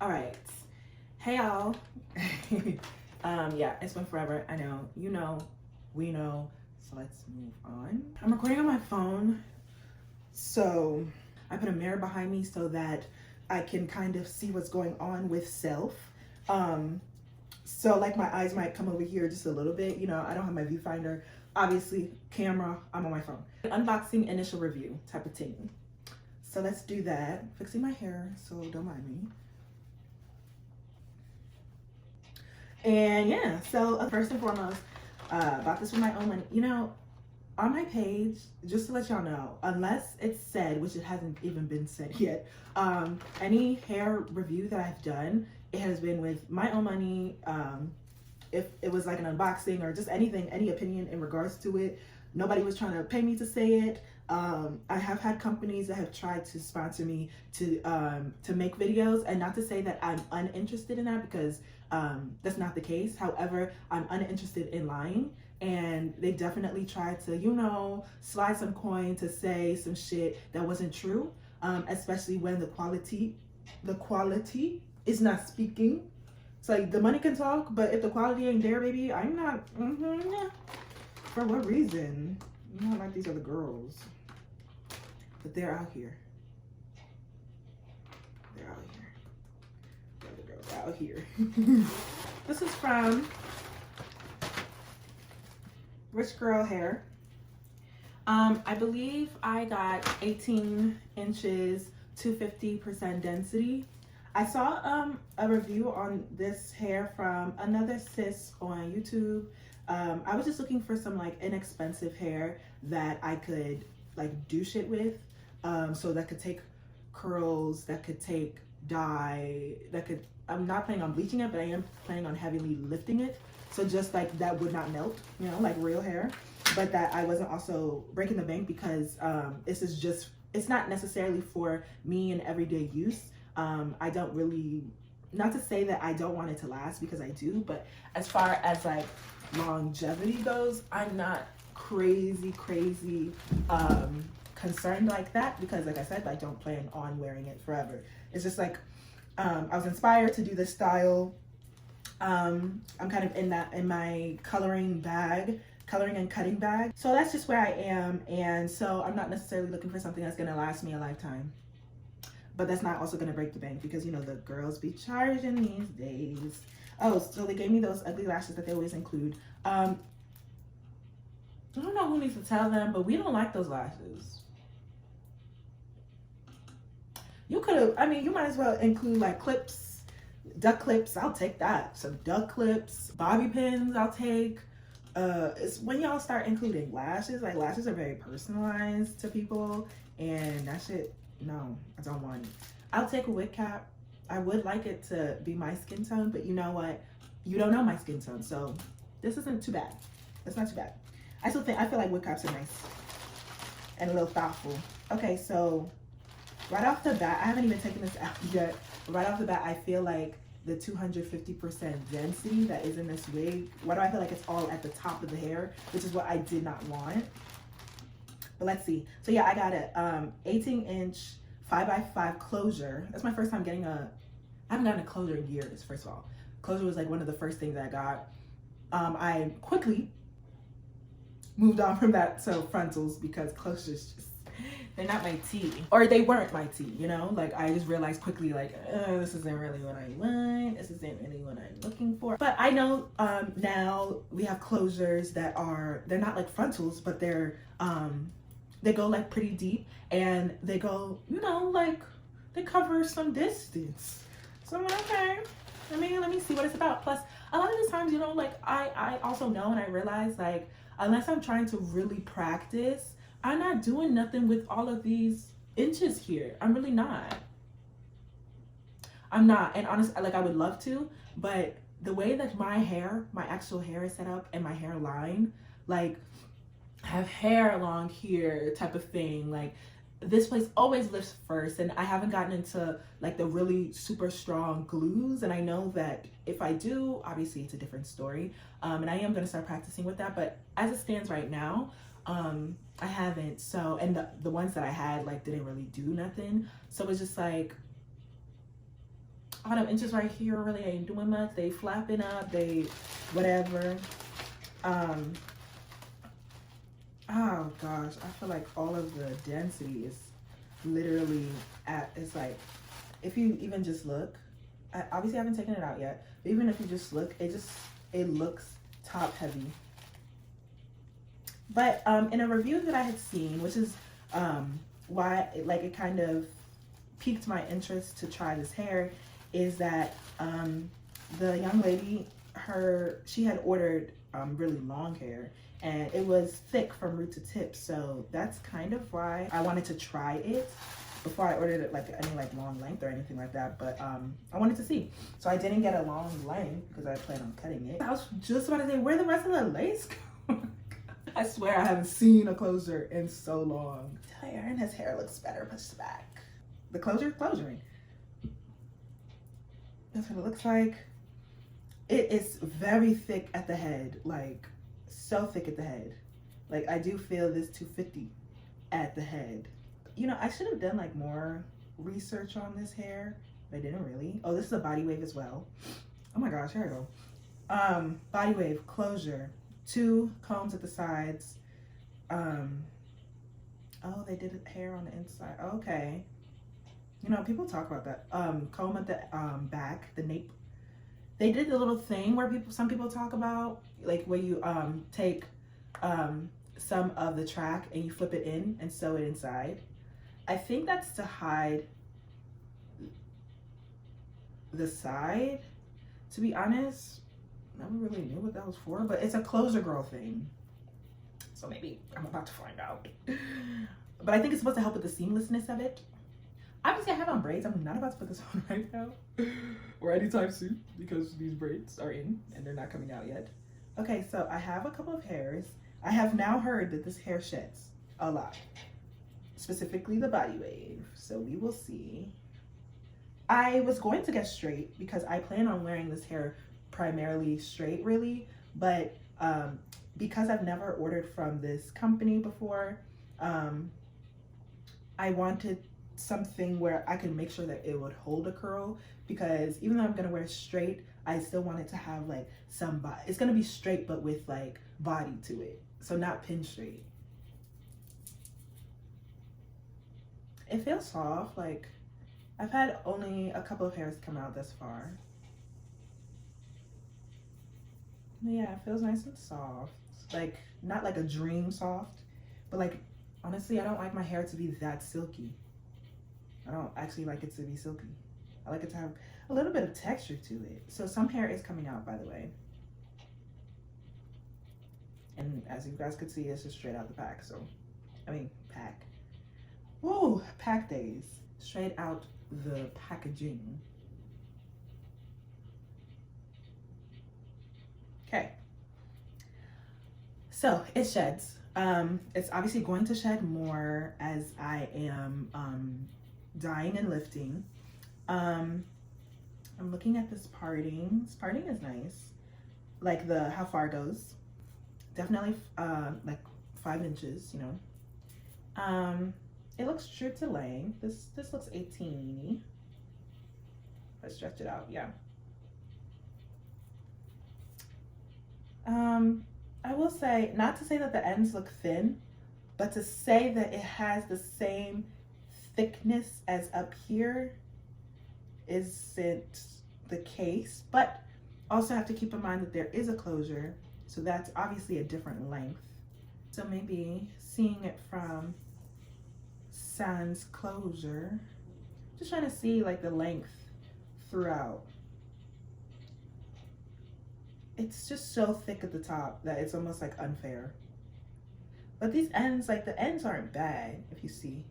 All right. Hey y'all. Yeah, it's been forever. I know, you know, we know. So let's move on. I'm recording on my phone. So I put a mirror behind me so that I can kind of see what's going on with self. So like my eyes might come over here just a little bit. You know, I don't have my viewfinder. Obviously, camera, I'm on my phone. Unboxing initial review type of thing. So let's do that. Fixing my hair, so don't mind me. And yeah, so first and foremost, bought this with my own money. You know, on my page, just to let y'all know, unless it's said, which it hasn't even been said yet, any hair review that I've done, it has been with my own money. If it was like an unboxing or just anything, any opinion in regards to it, nobody was trying to pay me to say it. I have had companies that have tried to sponsor me to make videos, and not to say that I'm uninterested in that, because that's not the case. However, I'm uninterested in lying, and they definitely tried to, you know, slide some coin to say some shit that wasn't true, especially when the quality is not speaking. It's like the money can talk, but if the quality ain't there, baby, I'm not. For what reason? You know, like these other girls, but they're out here. They're out here. The other girls out here. This is from RichGirl hair. I believe I got 18 inches, 250% density. I saw a review on this hair from another sis on YouTube. I was just looking for some like inexpensive hair that I could like do shit with. So that could take curls, that could take dye, that could, I'm not planning on bleaching it, but I am planning on heavily lifting it. So just like that would not melt, you know, like real hair, but that I wasn't also breaking the bank, because this is just, it's not necessarily for me in everyday use. I don't really, not to say that I don't want it to last, because I do, but as far as like longevity goes, I'm not crazy concerned like that, because like I said, I don't plan on wearing it forever. It's just like I was inspired to do this style. I'm kind of in my coloring and cutting bag, so that's just where I am. And so I'm not necessarily looking for something that's gonna last me a lifetime, but that's not also gonna break the bank, because you know the girls be charging these days. Oh, so they gave me those ugly lashes that they always include. I don't know who needs to tell them, but we don't like those lashes. You could have, I mean, you might as well include like clips, duck clips. I'll take that. Some duck clips, bobby pins, I'll take. It's when y'all start including lashes, like lashes are very personalized to people, and that shit, no, I don't want it. I'll take a wig cap. I would like it to be my skin tone, but you know what? You don't know my skin tone, so this isn't too bad. It's not too bad. I feel like wig caps are nice and a little thoughtful. Okay, so right off the bat, I haven't even taken this out yet, but right off the bat, I feel like the 250% density that is in this wig, why do I feel like it's all at the top of the hair, which is what I did not want. But let's see. So yeah, I got a 18-inch 5x5 closure. That's my first time getting I haven't gotten a closure in years, first of all. Closure was like one of the first things I got. I quickly moved on from that to frontals, because closures just, they're not my tea, or they weren't my tea, you know? Like I just realized quickly, like, this isn't really what I want. This isn't really what I'm looking for. But I know now we have closures that they're not like frontals, but they're, they go like pretty deep, and they go, you know, like they cover some distance. So I'm like, okay, let me see what it's about. Plus, a lot of the times, you know, like I also know, and I realize, like, unless I'm trying to really practice, I'm not doing nothing with all of these inches here. I'm really not. I'm not. And honestly, like I would love to, but the way that my actual hair is set up, and my hairline, like I have hair along here type of thing. Like this place always lifts first, and I haven't gotten into like the really super strong glues, and I know that if I do, obviously it's a different story, and I am going to start practicing with that, but as it stands right now, I haven't. So, and the ones that I had like didn't really do nothing, so it's just like all them inches right here really ain't doing much. They flapping up, they whatever. Oh gosh, I feel like all of the density is literally at, it's like, if you even just look, I obviously haven't taken it out yet, but even if you just look, it looks top heavy. But in a review that I had seen, which is why it kind of piqued my interest to try this hair, is that the young lady, she had ordered really long hair, and it was thick from root to tip, so that's kind of why I wanted to try it before I ordered it any long length or anything like that. But I wanted to see, so I didn't get a long length because I plan on cutting it. I was just about to say, where the rest of the lace go? I swear I haven't seen a closure in so long. Aaron, his hair looks better pushed back. The closuring. That's what it looks like. It is very thick at the head, like so thick at the head. Like I do feel this 250 at the head. You know, I should have done more research on this hair, but I didn't really. Oh, this is a body wave as well. Oh my gosh, here I go. Body wave, closure, 2 combs at the sides. Oh, they did hair on the inside. Okay. You know, people talk about that. Comb at the back, the nape. They did the little thing where some people talk about, where you take some of the track and you flip it in and sew it inside. I think that's to hide the side. To be honest, I never really knew what that was for, but it's a closer girl thing. So maybe I'm about to find out. But I think it's supposed to help with the seamlessness of it. Obviously I have on braids. I'm not about to put this on right now or anytime soon because these braids are in and they're not coming out yet. Okay, so I have a couple of hairs. I have now heard that this hair sheds a lot, specifically the body wave. So we will see. I was going to get straight because I plan on wearing this hair primarily straight really, but because I've never ordered from this company before, I wanted something where I can make sure that it would hold a curl, because even though I'm gonna wear straight, I still want it to have some body. It's gonna be straight but with body to it, so not pin straight. It feels soft. I've had only a couple of hairs come out thus far. Yeah, it feels nice and soft. Not like a dream soft, but honestly, I don't like my hair to be that silky. I don't actually like it to be silky. I like it to have a little bit of texture to it. So some hair is coming out, by the way. And as you guys could see, it's just straight out the pack. So, I mean, pack. Woo, pack days. Straight out the packaging. Okay. So it sheds. It's obviously going to shed more as I am dyeing and lifting. I'm looking at this parting. This parting is nice. How far it goes. Definitely 5 inches, you know. It looks true to length. This looks 18. Let's stretch it out, yeah. I will say, not to say that the ends look thin, but to say that it has the same thickness as up here isn't the case. But also have to keep in mind that there is a closure, so that's obviously a different length. So maybe seeing it from sans closure, just trying to see the length throughout. It's just so thick at the top that it's almost unfair. But these ends, the ends aren't bad, if you see.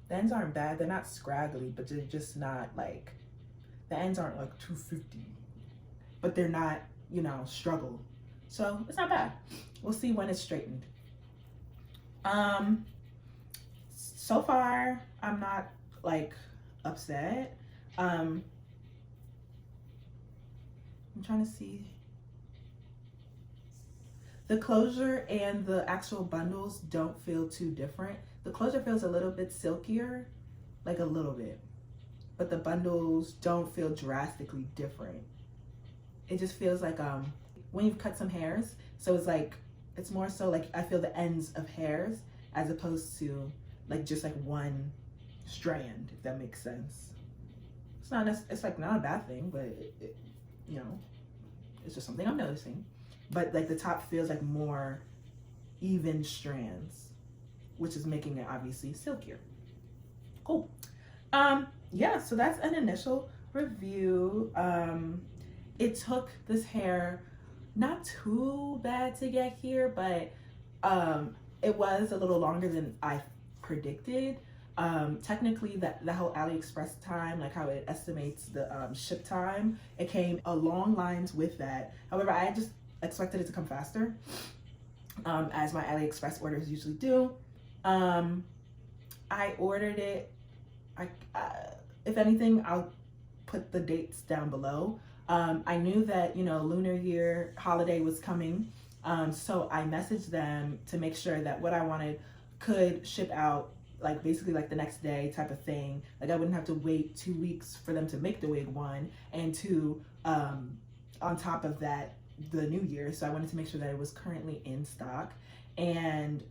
The ends aren't bad. They're not scraggly, but they're just not the ends aren't 250. But they're not, you know, struggle. So it's not bad. We'll see when it's straightened. So far, I'm not upset. I'm trying to see. The closure and the actual bundles don't feel too different. The closure feels a little bit silkier, a little bit. but the bundles don't feel drastically different. It just feels like when you've cut some hairs, so it's like, it's more so like I feel the ends of hairs as opposed to like just like one strand, if that makes sense. It's not, it's like not a bad thing, but you know, it's just something I'm noticing. But like the top feels like more even strands, which is making it obviously silkier. Cool. Yeah, so that's an initial review. It took this hair not too bad to get here, but it was a little longer than I predicted. Technically the whole AliExpress time, like how it estimates the ship time, it came along lines with that. However, I just expected it to come faster, as my AliExpress orders usually do. I ordered it, if anything, I'll put the dates down below. I knew that, you know, Lunar Year holiday was coming, so I messaged them to make sure that what I wanted could ship out like basically like the next day type of thing. Like I wouldn't have to wait 2 weeks for them to make the wig, one, and two, on top of that, the new year. So I wanted to make sure that it was currently in stock. And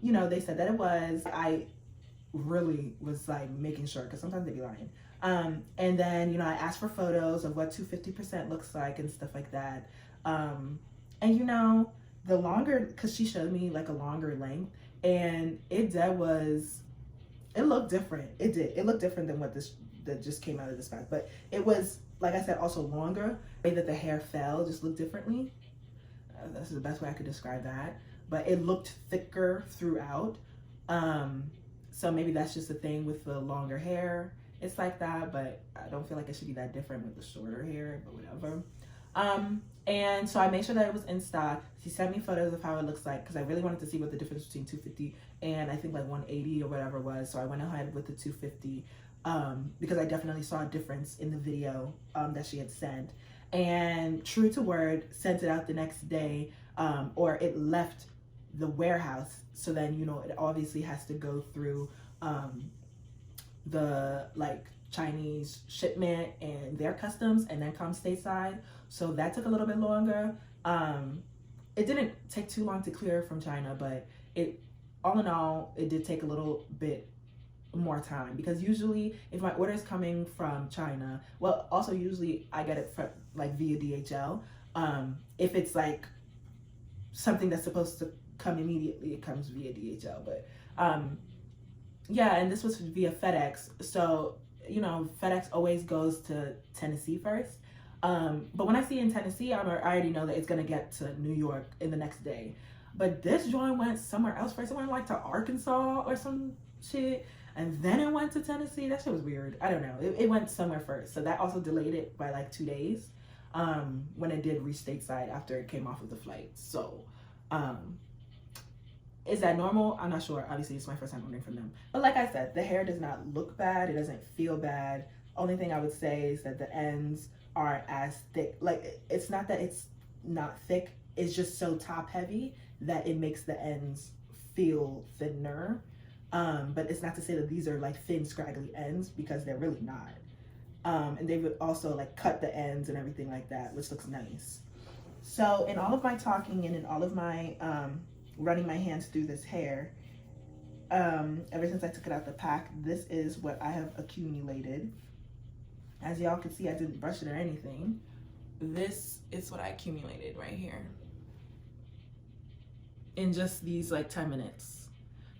you know, they said that it was. I really was like making sure, because sometimes they be lying. And then, you know, I asked for photos of what 250% looks like and stuff like that. And you know, the longer, because she showed me like a longer length, and it looked different. It did. It looked different than what that just came out of this bag. But it was, like I said, also longer. The way that the hair fell just looked differently. That's the best way I could describe that. But it looked thicker throughout. So maybe that's just a thing with the longer hair. It's like that, but I don't feel like it should be that different with the shorter hair, but whatever. And so I made sure that it was in stock. She sent me photos of how it looks like, because I really wanted to see what the difference between 250 and I think like 180 or whatever was. So I went ahead with the 250, because I definitely saw a difference in the video that she had sent. And true to word, sent it out the next day, or it left the warehouse. So then, you know, it obviously has to go through the like Chinese shipment and their customs, and then come stateside. So that took a little bit longer. It didn't take too long to clear from China, but it, all in all, it did take a little bit more time, because usually if my order is coming from China, well, also usually I get it from like via DHL. If it's like something that's supposed to come immediately, it comes via DHL. But yeah, and this was via FedEx. So, you know, FedEx always goes to Tennessee first. But when I see in Tennessee, I already know that it's gonna get to New York in the next day. But this joint went somewhere else first. It went like to Arkansas or some shit, and then it went to Tennessee. That shit was weird. I don't know. It went somewhere first. So that also delayed it by like 2 days, when it did reach stateside after it came off of the flight. So, is that normal? I'm not sure. Obviously, it's my first time ordering from them. But like I said, the hair does not look bad. It doesn't feel bad. Only thing I would say is that the ends aren't as thick. Like, it's not that it's not thick. It's just so top heavy that it makes the ends feel thinner. But it's not to say that these are like thin, scraggly ends, because they're really not. And they would also like cut the ends and everything like that, which looks nice. So in all of my talking and in all of my running my hands through this hair, ever since I took it out the pack, this is what I have accumulated. As y'all can see, I didn't brush it or anything. This is what I accumulated right here in just these like 10 minutes.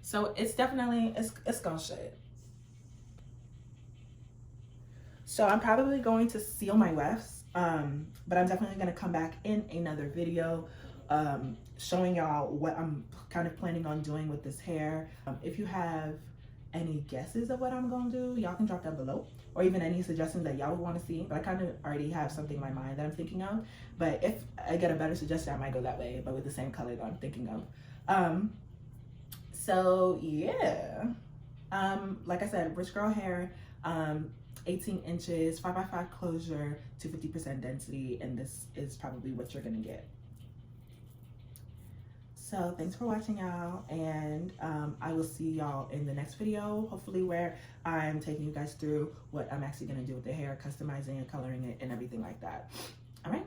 So it's definitely, it's gonna shed. So I'm probably going to seal my wefts, but I'm definitely gonna come back in another video showing y'all what I'm kind of planning on doing with this hair. If you have any guesses of what I'm gonna do, y'all can drop down below, or even any suggestions that y'all would want to see. But I kind of already have something in my mind that I'm thinking of, but if I get a better suggestion, I might go that way, but with the same color that I'm thinking of. So yeah, like I said, RichGirl hair, 18 inches, 5x5 closure, 250% density, and this is probably what you're gonna get. So thanks for watching, y'all, and I will see y'all in the next video, hopefully, where I'm taking you guys through what I'm actually going to do with the hair, customizing and coloring it and everything like that. All right.